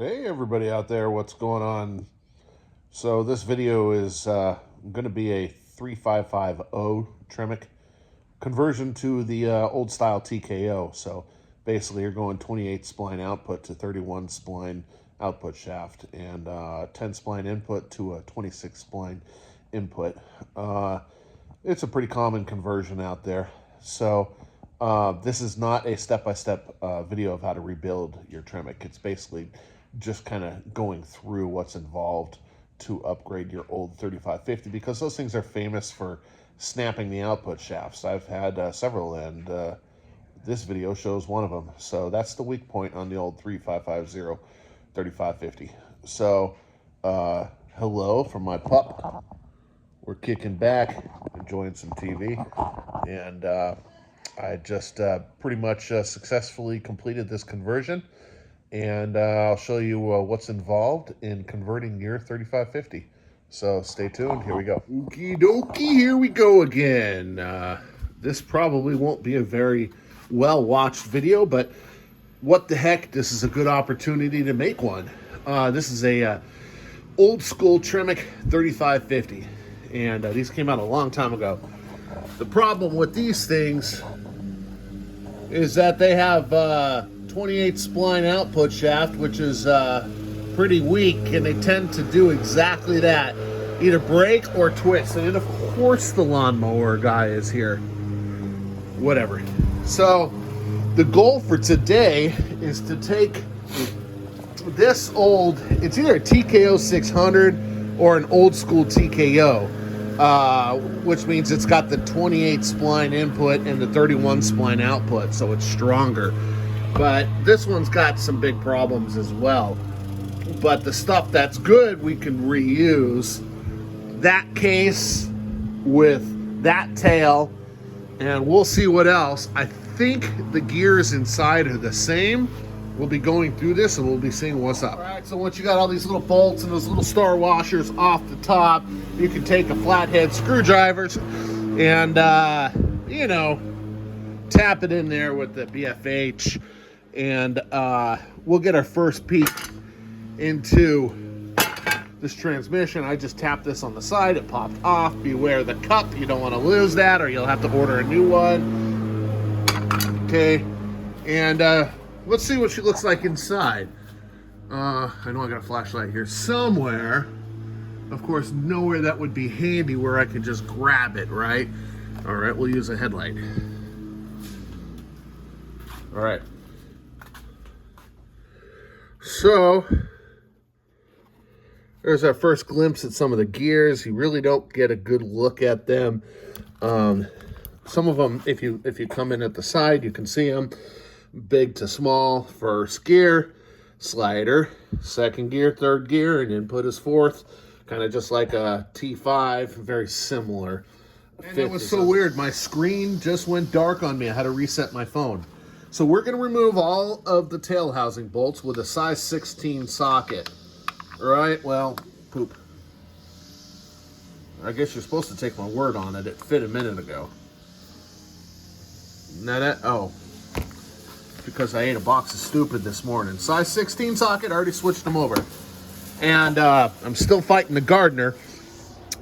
Hey everybody out there, what's going on? So this video is going to be a 3550 Tremec conversion to the old style TKO. So basically you're going 28 spline output to 31 spline output shaft and 10 spline input to a 26 spline input. It's a pretty common conversion out there. So this is not a step-by-step video of how to rebuild your Tremec. It's basically just kind of going through what's involved to upgrade your old 3550 because those things are famous for snapping the output shafts. I've had several, and this video shows one of them. So that's the weak point on the old 3550 3550. So hello from my pup. We're kicking back, enjoying some TV, and I just pretty much successfully completed this conversion, and I'll show you what's involved in converting your 3550. So stay tuned, here we go. Okie dokie, here we go again. This probably won't be a very well-watched video, but what the heck, this is a good opportunity to make one. This is a old school Tremec 3550, and these came out a long time ago. The problem with these things is that they have 28 spline output shaft, which is pretty weak, and they tend to do exactly that, either break or twist. And of course the lawnmower guy is here. Whatever. So the goal for today is to take this old, it's either a TKO 600 or an old school TKO, which means it's got the 28 spline input and the 31 spline output, so it's stronger. But this one's got some big problems as well. But the stuff that's good, we can reuse. That case with that tail, and we'll see what else. I think the gears inside are the same. We'll be going through this and we'll be seeing what's up. All right, so once you got all these little bolts and those little star washers off the top, you can take a flathead screwdriver and, you know, tap it in there with the BFH, and we'll get our first peek into this transmission. I just tapped this on the side, it popped off. Beware the cup, you don't want to lose that or you'll have to order a new one. Okay, and let's see what she looks like inside. I know I got a flashlight here somewhere. Of course, nowhere that would be handy where I can just grab it, right? All right, we'll use a headlight. All right. So there's our first glimpse at some of the gears. You really don't get a good look at them. Some of them, if you come in at the side, you can see them. Big to small. First gear, slider, second gear, third gear, and input is fourth. Kind of just like a T5, very similar. And it was so weird. My screen just went dark on me. I had to reset my phone. So we're going to remove all of the tail housing bolts with a size 16 socket. All right, well, poop. I guess you're supposed to take my word on it. It fit a minute ago. Oh, because I ate a box of stupid this morning. Size 16 socket, already switched them over. And I'm still fighting the gardener.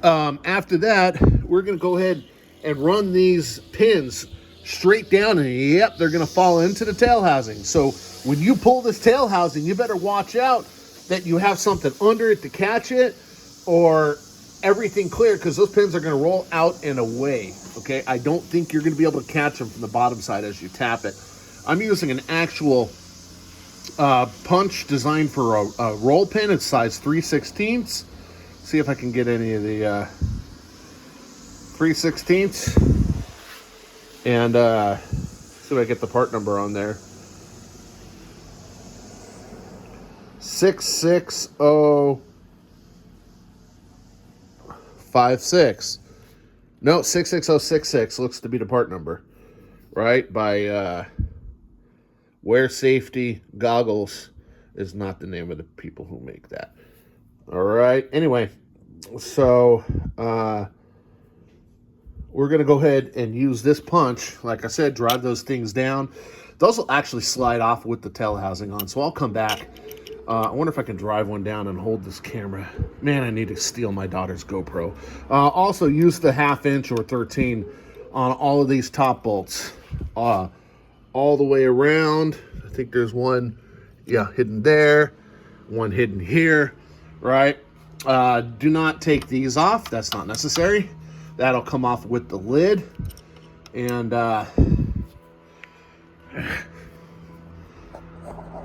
After that, we're going to go ahead and run these pins straight down, and yep, they're going to fall into the tail housing. So when you pull this tail housing, you better watch out that you have something under it to catch it, or everything clear, because those pins are going to roll out and away. Okay, I don't think you're going to be able to catch them from the bottom side as you tap it. I'm using an actual punch designed for a roll pin. It's size 3/16. See if I can get any of the 3/16. And see if I get the part number on there. 66056. No, 66066 looks to be the part number, right? By Wear Safety Goggles is not the name of the people who make that. All right. Anyway, so we're going to go ahead and use this punch. Like I said, drive those things down. Those will actually slide off with the tail housing on, so I'll come back I wonder if I can drive one down and hold this camera. Man, I need to steal my daughter's GoPro. Also, use the 1/2 inch or 13 on all of these top bolts. All the way around. I think there's one, yeah, hidden there. One hidden here, right? Do not take these off. That's not necessary. That'll come off with the lid. And,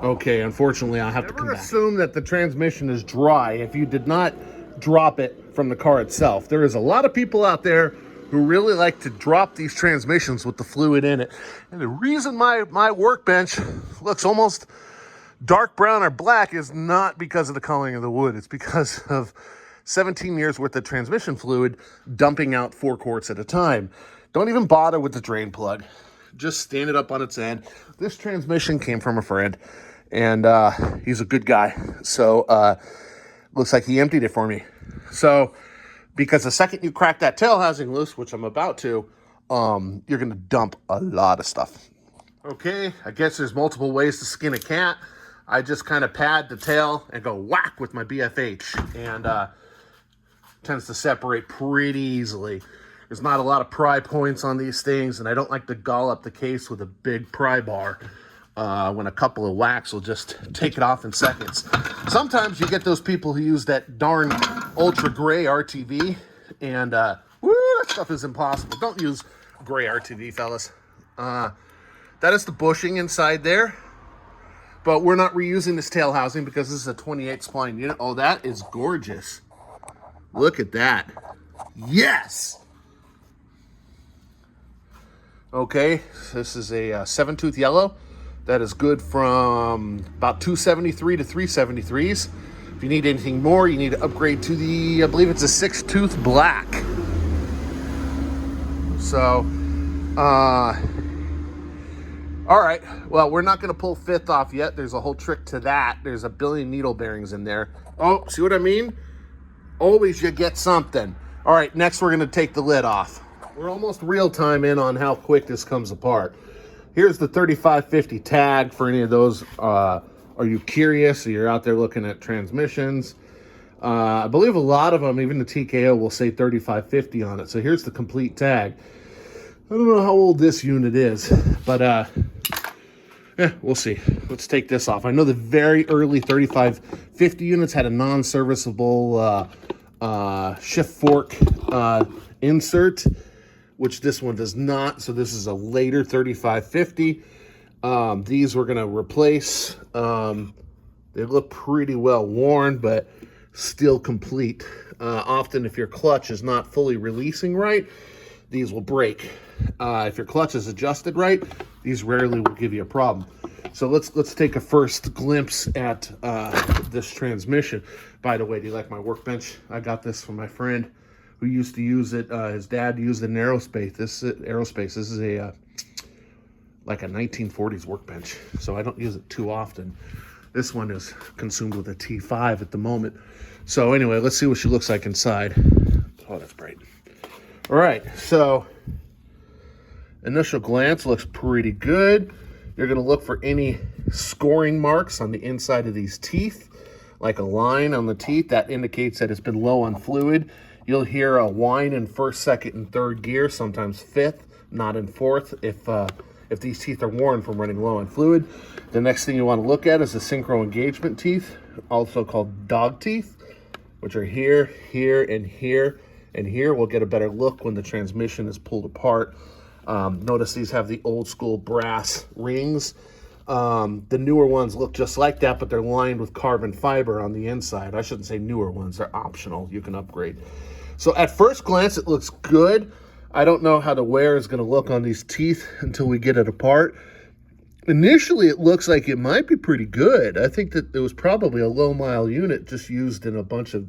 okay, unfortunately, I have to come back. Assume that the transmission is dry if you did not drop it from the car itself. There is a lot of people out there who really like to drop these transmissions with the fluid in it. And the reason my workbench looks almost dark brown or black is not because of the coloring of the wood. It's because of 17 years worth of transmission fluid dumping out 4 quarts at a time. Don't even bother with the drain plug. Just stand it up on its end. This transmission came from a friend, and he's a good guy. So looks like he emptied it for me. So because the second you crack that tail housing loose, which I'm about to, you're going to dump a lot of stuff. Okay, I guess there's multiple ways to skin a cat. I just kind of pad the tail and go whack with my BFH, and tends to separate pretty easily. There's not a lot of pry points on these things, and I don't like to gall up the case with a big pry bar when a couple of whacks will just take it off in seconds. Sometimes you get those people who use that darn ultra gray RTV, and woo, that stuff is impossible. Don't use gray RTV, fellas. That is the bushing inside there, but we're not reusing this tail housing because this is a 28 spline unit. Oh, that is gorgeous. Look at that. Yes! Okay, this is a 7-tooth yellow. That is good from about 273 to 373s. If you need anything more, you need to upgrade to the, I believe it's a 6-tooth black. So, all right, well, we're not going to pull 5th off yet. There's a whole trick to that. There's a billion needle bearings in there. Oh, see what I mean? Always you get something. All right, next we're going to take the lid off. We're almost real time in on how quick this comes apart. Here's the 3550 tag for any of those. Are you curious? Or you're out there looking at transmissions. I believe a lot of them, even the TKO, will say 3550 on it. So here's the complete tag. I don't know how old this unit is, but yeah, we'll see. Let's take this off. I know the very early 3550 units had a non-serviceable shift fork insert, which this one does not. So this is a later 3550. These we're going to replace. They look pretty well worn, but still complete. Often if your clutch is not fully releasing right, these will break. If your clutch is adjusted right, these rarely will give you a problem. So let's take a first glimpse at this transmission. By the way, do you like my workbench? I got this from my friend who used to use it. His dad used it in aerospace. This is a like a 1940s workbench, so I don't use it too often. This one is consumed with a T5 at the moment. So anyway, let's see what she looks like inside. Oh, that's bright. All right, so initial glance looks pretty good. You're going to look for any scoring marks on the inside of these teeth, like a line on the teeth. That indicates that it's been low on fluid. You'll hear a whine in 1st, 2nd, and 3rd gear, sometimes 5th, not in 4th, if these teeth are worn from running low on fluid. The next thing you want to look at is the synchro engagement teeth, also called dog teeth, which are here, here, and here, and here. We'll get a better look when the transmission is pulled apart. Notice these have the old school brass rings. The newer ones look just like that, but they're lined with carbon fiber on the inside. I shouldn't say newer ones, they're optional. You can upgrade. So at first glance, it looks good. I don't know how the wear is going to look on these teeth until we get it apart. Initially, it looks like it might be pretty good. I think that it was probably a low mile unit just used in a bunch of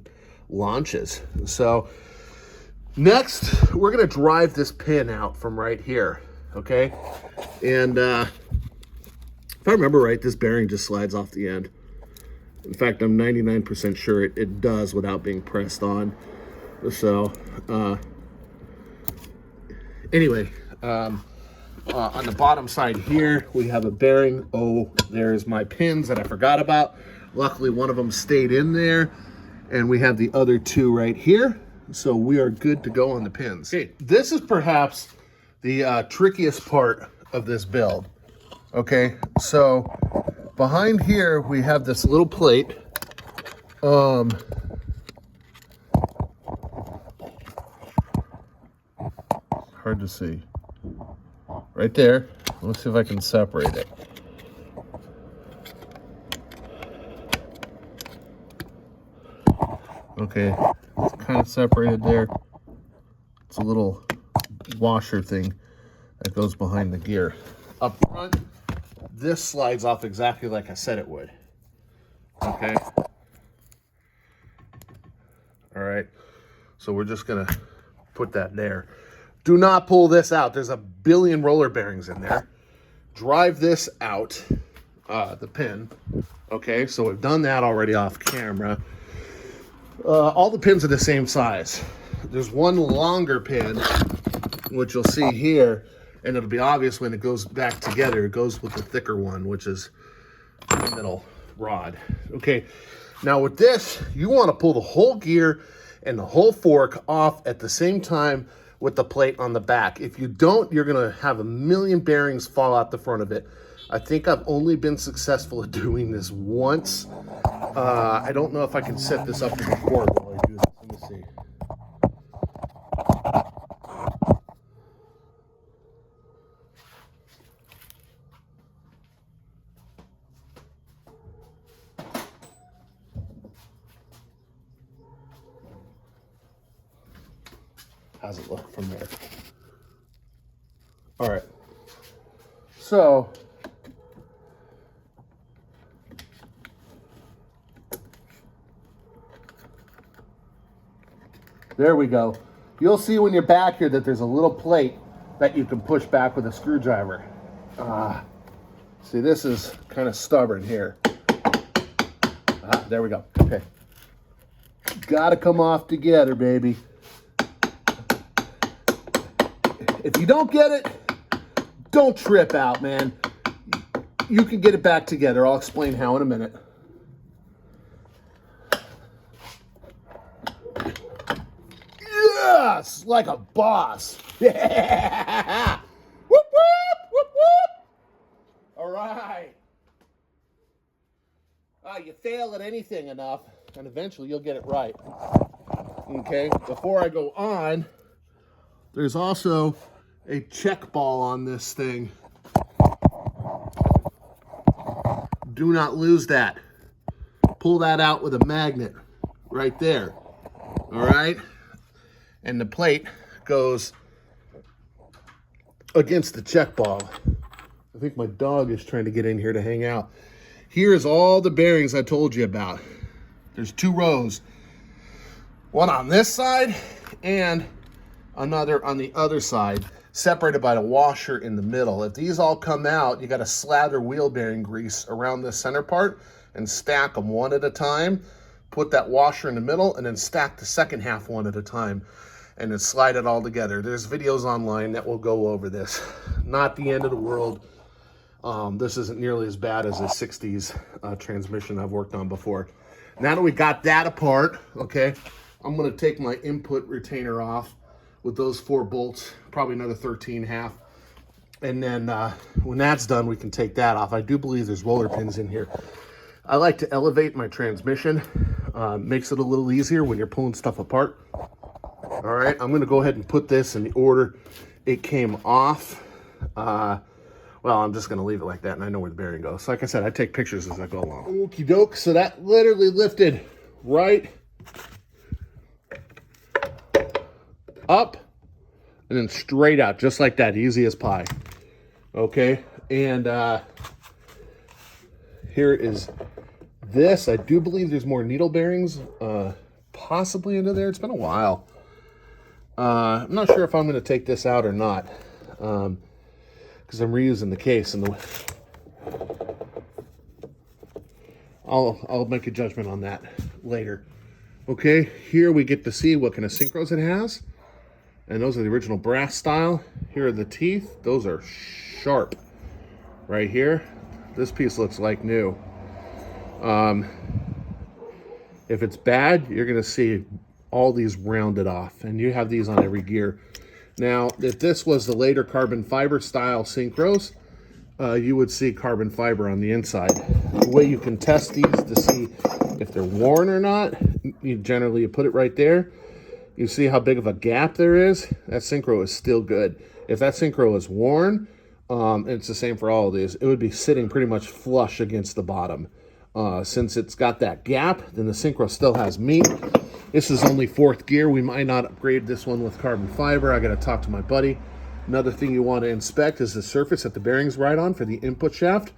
launches. So next, we're going to drive this pin out from right here, okay? And if I remember right, this bearing just slides off the end. In fact, I'm 99% sure it does without being pressed on. So, anyway, on the bottom side here, we have a bearing. Oh, there's my pins that I forgot about. Luckily, one of them stayed in there, and we have the other two right here. So we are good to go on the pins. Okay, this is perhaps the trickiest part of this build. Okay, so behind here, we have this little plate. Hard to see. Right there. Let's see if I can separate it. Okay, it's kind of separated there. It's a little washer thing that goes behind the gear. Up front, this slides off exactly like I said it would. Okay. All right. So we're just gonna put that there. Do not pull this out. There's a billion roller bearings in there. Drive this out, the pin. Okay, so we've done that already off camera. All the pins are the same size. There's one longer pin, which you'll see here, and it'll be obvious when it goes back together. It goes with the thicker one, which is the middle rod. Okay, now with this, you want to pull the whole gear and the whole fork off at the same time with the plate on the back. If you don't, you're gonna have a million bearings fall out the front of it. I think I've only been successful at doing this once. I don't know if I can set this up to record while I do this. Let me see. How's it look from there? All right. So there we go. You'll see when you're back here that there's a little plate that you can push back with a screwdriver. See, this is kind of stubborn here. There we go. Okay. Gotta come off together, baby. If you don't get it, don't trip out, man. You can get it back together. I'll explain how in a minute. Yes, like a boss. Yeah. Whoop, whoop, whoop, whoop. All right. You fail at anything enough, and eventually you'll get it right. Okay, before I go on, there's also a check ball on this thing. Do not lose that. Pull that out with a magnet right there. All right? And the plate goes against the check ball. I think my dog is trying to get in here to hang out. Here's all the bearings I told you about. There's two rows. One on this side and another on the other side, separated by the washer in the middle. If these all come out, you got to slather wheel bearing grease around the center part and stack them one at a time. Put that washer in the middle and then stack the second half one at a time and then slide it all together. There's videos online that will go over this. Not the end of the world. This isn't nearly as bad as a 60s transmission I've worked on before. Now that we got that apart, okay, I'm gonna take my input retainer off with those 4 bolts, probably another 13.5. And then when that's done, we can take that off. I do believe there's roller pins in here. I like to elevate my transmission. Makes it a little easier when you're pulling stuff apart. All right, I'm gonna go ahead and put this in the order it came off. Well, I'm just gonna leave it like that and I know where the bearing goes. So like I said, I take pictures as I go along. Okie doke, so that literally lifted right up and then straight out, just like that, easy as pie. Okay, and here is this. I do believe there's more needle bearings possibly into there. It's been a while. I'm not sure if I'm going to take this out or not, because I'm reusing the case. And I'll make a judgment on that later. Okay, here we get to see what kind of synchros it has. And those are the original brass style. Here are the teeth. Those are sharp right here. This piece looks like new. If it's bad, you're going to see all these rounded off, and you have these on every gear. Now, if this was the later carbon fiber style synchros, you would see carbon fiber on the inside. The way you can test these to see if they're worn or not, you put it right there. You see how big of a gap there is? That synchro is still good. If that synchro is worn, and it's the same for all of these, it would be sitting pretty much flush against the bottom. Since it's got that gap, then the synchro still has meat. This is only 4th gear. We might not upgrade this one with carbon fiber. I got to talk to my buddy. Another thing you want to inspect is the surface that the bearings ride on for the input shaft.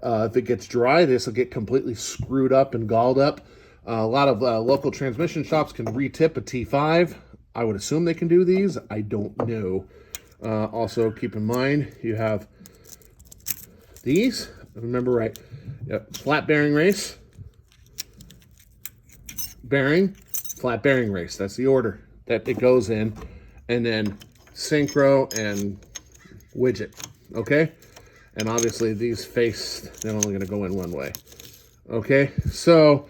If it gets dry, this will get completely screwed up and galled up. A lot of local transmission shops can retip a T5. I would assume they can do these. I don't know. Also, keep in mind, you have these. Remember, right? Yep. Flat bearing race. Bearing. Flat bearing race. That's the order that it goes in. And then synchro and widget. Okay? And obviously, these they're only going to go in one way. Okay? So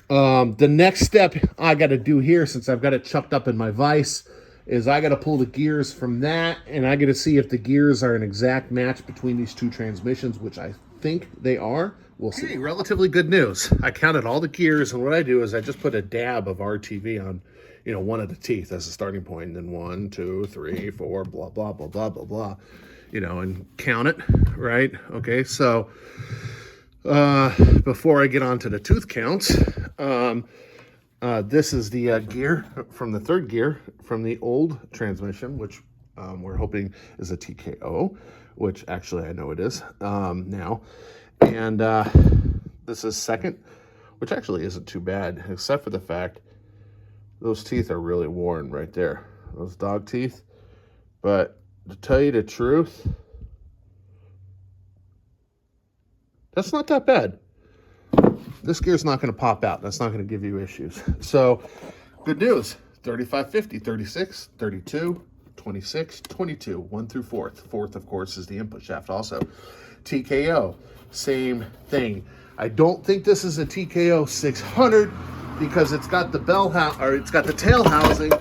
the next step I got to do here, since I've got it chucked up in my vise, is I got to pull the gears from that, and I got to see if the gears are an exact match between these two transmissions, which I think they are. We'll see. Hey, relatively good news. I counted all the gears, and what I do is I just put a dab of RTV on, one of the teeth as a starting point, and then 1, 2, 3, 4, blah, blah, blah, blah, blah, blah, and count it, right? Okay, so before I get on to the tooth counts, this is the gear from the 3rd gear from the old transmission, which we're hoping is a TKO, which actually I know it is now. And this is 2nd, which actually isn't too bad, except for the fact those teeth are really worn right there, those dog teeth. But to tell you the truth, that's not that bad. This gear's not going to pop out. That's not going to give you issues. So, good news. 35, 50, 36, 32, 26, 22, 1 through 4th. 4th, of course, is the input shaft also. TKO, same thing. I don't think this is a TKO 600 because it's got the it's got the tail housing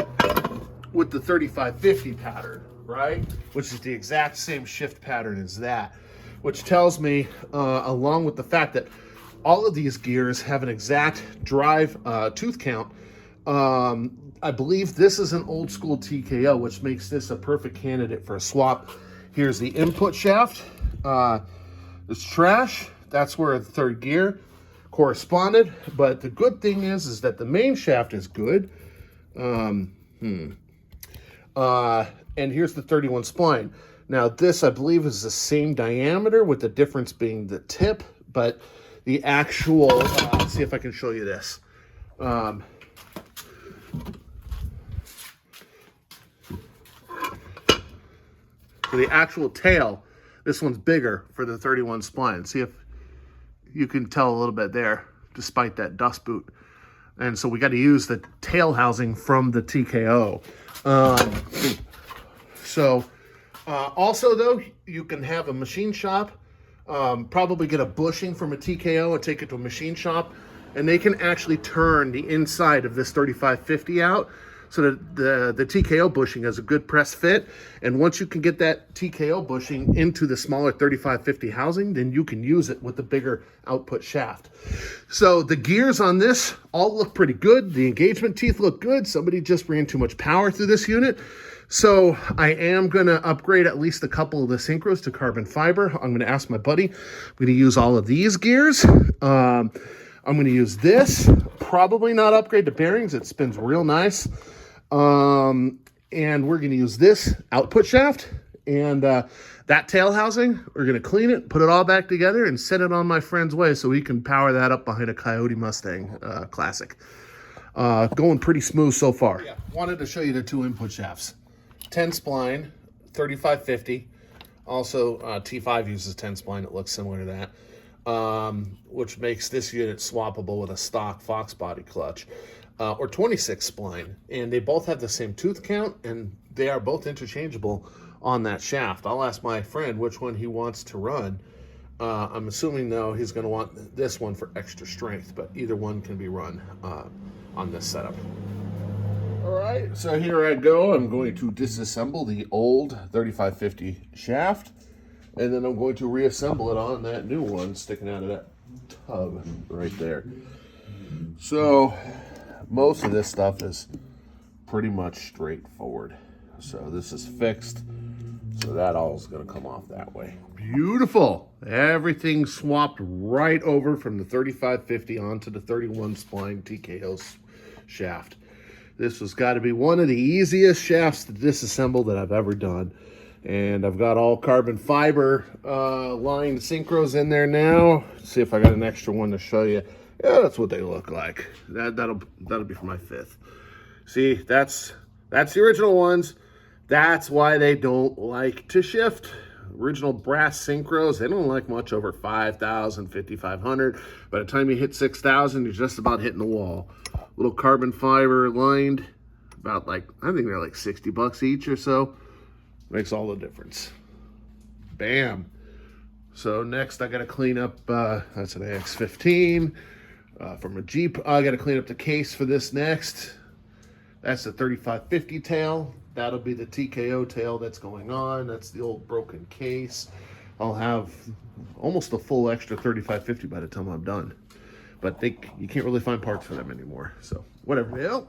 with the 3550 pattern, right? Which is the exact same shift pattern as that, which tells me, along with the fact that all of these gears have an exact drive tooth count, I believe this is an old school TKO, which makes this a perfect candidate for a swap. Here's the input shaft. It's trash. That's where the 3rd gear corresponded. But the good thing is that the main shaft is good. And here's the 31 spline. Now this, I believe, is the same diameter, with the difference being the tip, but the actual, let's see if I can show you this. So the actual tail, this one's bigger for the 31 spline. See if you can tell a little bit there, despite that dust boot. And so we got to use the tail housing from the TKO. Also, though, you can have a machine shop, probably get a bushing from a TKO and take it to a machine shop, and they can actually turn the inside of this 3550 out so that the TKO bushing has a good press fit. And once you can get that TKO bushing into the smaller 3550 housing, then you can use it with the bigger output shaft. So the gears on this all look pretty good. The engagement teeth look good. Somebody just ran too much power through this unit. So I am going to upgrade at least a couple of the synchros to carbon fiber. I'm going to ask my buddy. I'm going to use all of these gears. I'm going to use this. Probably not upgrade the bearings. It spins real nice. And we're going to use this output shaft and that tail housing. We're going to clean it, put it all back together, and send it on my friend's way so he can power that up behind a Coyote Mustang Classic. Going pretty smooth so far. Yeah, wanted to show you the 2 input shafts. 10 spline, 3550. Also, T5 uses 10 spline. It looks similar to that, which makes this unit swappable with a stock Fox body clutch, or 26 spline. And they both have the same tooth count, and they are both interchangeable on that shaft. I'll ask my friend which one he wants to run. I'm assuming, though, he's going to want this one for extra strength, but either one can be run on this setup. All right, so here I go. I'm going to disassemble the old 3550 shaft, and then I'm going to reassemble it on that new one sticking out of that tub right there. So most of this stuff is pretty much straightforward. So this is fixed, so that all is going to come off that way. Beautiful. Everything swapped right over from the 3550 onto the 31 spline TKO shaft. This has got to be one of the easiest shafts to disassemble that I've ever done. And I've got all carbon fiber lined synchros in there now. Let's see if I got an extra one to show you. Yeah, that's what they look like. That'll be for my 5th. See, that's the original ones. That's why they don't like to shift. Original brass synchros, they don't like much over 5,000, 5,500. By the time you hit 6,000, you're just about hitting the wall. Little carbon fiber lined, about I think they're like 60 bucks each or so. Makes all the difference. Bam. So next I got to clean up, that's an AX15 from a Jeep. I got to clean up the case for this next. That's the 3550 tail. That'll be the TKO tail that's going on. That's the old broken case. I'll have almost a full extra 3550 by the time I'm done. But you can't really find parts for them anymore. So whatever. Well,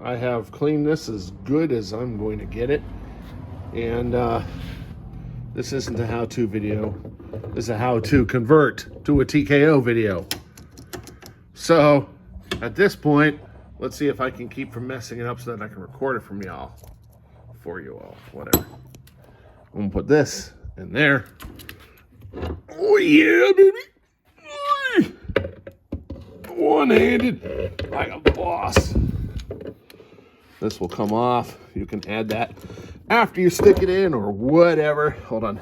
I have cleaned this as good as I'm going to get it. And this isn't a how-to video. This is a how to convert to a TKO video. So at this point, let's see if I can keep from messing it up so that I can record it from y'all. For you all, whatever. I'm gonna put this in there. Oh yeah, baby. One-handed, like a boss. This will come off. You can add that after you stick it in or whatever. Hold on.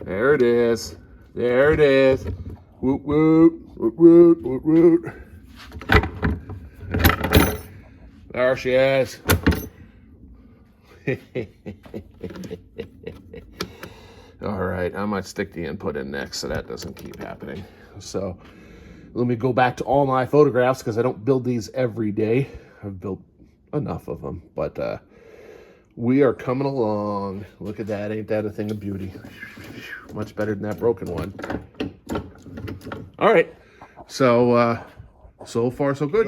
There it is. There it is. Woot woot, woot woot, woot woot. There she is. All right, I might stick the input in next so that doesn't keep happening. So let me go back to all my photographs because I don't build these every day. I've built enough of them, but we are coming along. Look at that, ain't that a thing of beauty? Much better than that broken one. All right, so so far so good.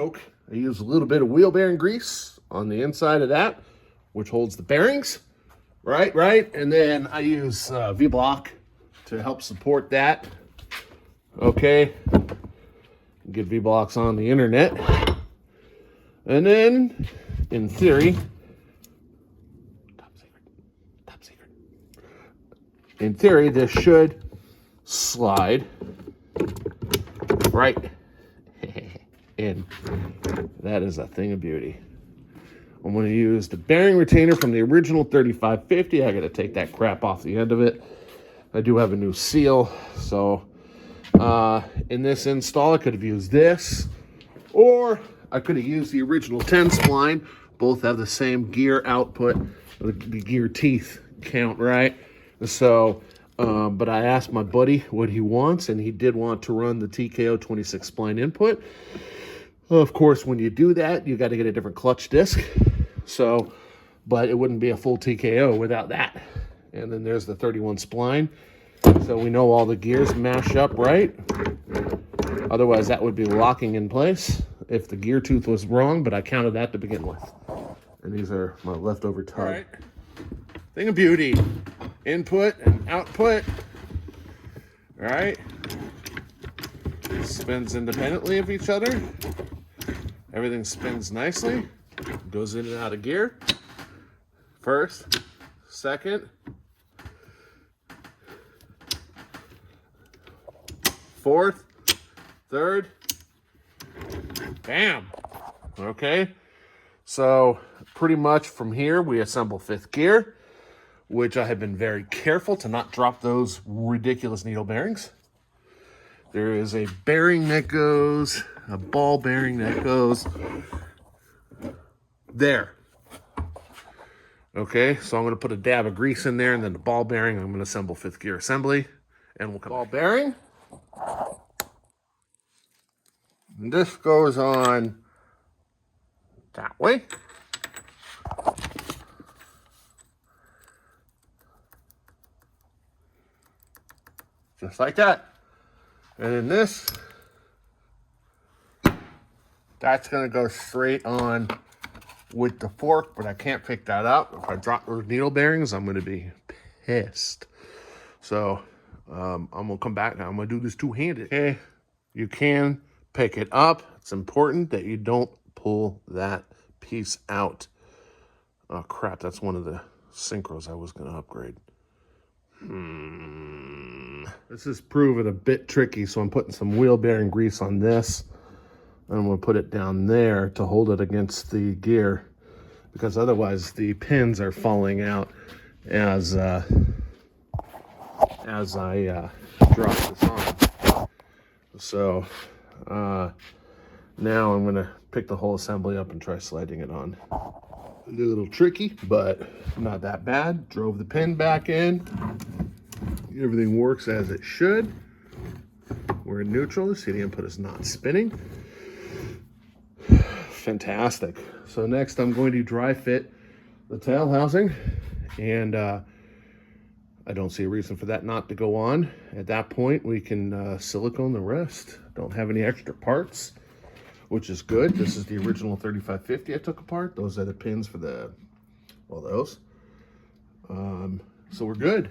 I use a little bit of wheel bearing grease on the inside of that, which holds the bearings, right? And then I use V-block to help support that. Okay, get V-blocks on the internet. And then, in theory, top secret. In theory, this should slide right in. That is a thing of beauty. I'm going to use the bearing retainer from the original 3550. I got to take that crap off the end of it. I do have a new seal, so in this install I could have used this, or I could have used the original 10 spline. Both have the same gear output, the gear teeth count, right? So but I asked my buddy what he wants, and he did want to run the TKO 26 spline input. Of course, when you do that, you got to get a different clutch disc. So, but it wouldn't be a full TKO without that. And then there's the 31 spline. So we know all the gears mash up right. Otherwise, that would be locking in place if the gear tooth was wrong, but I counted that to begin with. And these are my leftover tub. All right. Thing of beauty. Input and output. All right. Spins independently of each other. Everything spins nicely. Goes in and out of gear. First, second, fourth, third, bam. Okay, so pretty much from here we assemble 5th gear, which I have been very careful to not drop those ridiculous needle bearings. There is a bearing that goes, a ball bearing that goes there. Okay, so I'm going to put a dab of grease in there, and then the ball bearing. I'm going to assemble 5th gear assembly, and we'll come ball back. bearing. And this goes on that way. Just like that. And then this, that's going to go straight on with the fork, but I can't pick that up. If I drop those needle bearings, I'm going to be pissed. So I'm going to come back now. I'm going to do this two-handed. Okay, you can pick it up. It's important that you don't pull that piece out. Oh, crap. That's one of the synchros I was going to upgrade. This is proving a bit tricky, so I'm putting some wheel bearing grease on this. I'm going to put it down there to hold it against the gear, because otherwise the pins are falling out as I drop this on. So now I'm going to pick the whole assembly up and try sliding it on. A little tricky, but not that bad. Drove the pin back in. Everything works as it should. We're in neutral. You see the input is not spinning. Fantastic. So next I'm going to dry fit the tail housing, and I don't see a reason for that not to go on. At that point we can silicone the rest. Don't have any extra parts, which is good. This is the original 3550 I took apart. Those are the pins for the, well, those. So we're good.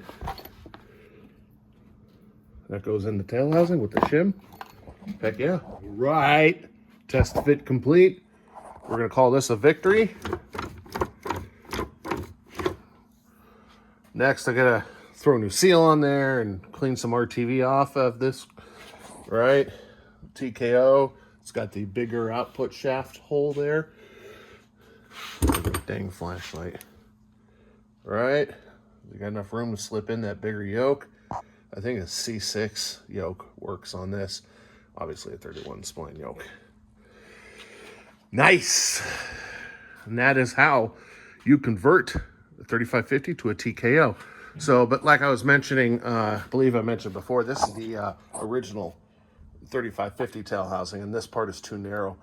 That goes in the tail housing with the shim. Heck yeah. Right. Test fit complete. We're going to call this a victory. Next, I got to throw a new seal on there and clean some RTV off of this. Right. TKO. It's got the bigger output shaft hole there. Dang flashlight. Right. We got enough room to slip in that bigger yoke. I think a C6 yoke works on this. Obviously a 31 spline yoke. Nice. And that is how you convert a 3550 to a TKO. So, but like I was mentioning, I believe I mentioned before, this is the original 3550 tail housing, and this part is too narrow.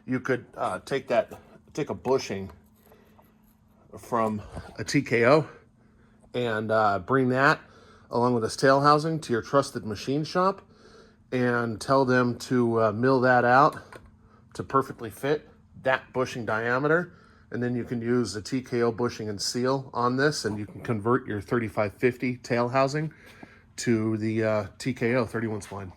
You could take a bushing from a TKO and bring that along with this tail housing to your trusted machine shop and tell them to mill that out to perfectly fit that bushing diameter. And then you can use the TKO bushing and seal on this, and you can convert your 3550 tail housing to the TKO 31 spline.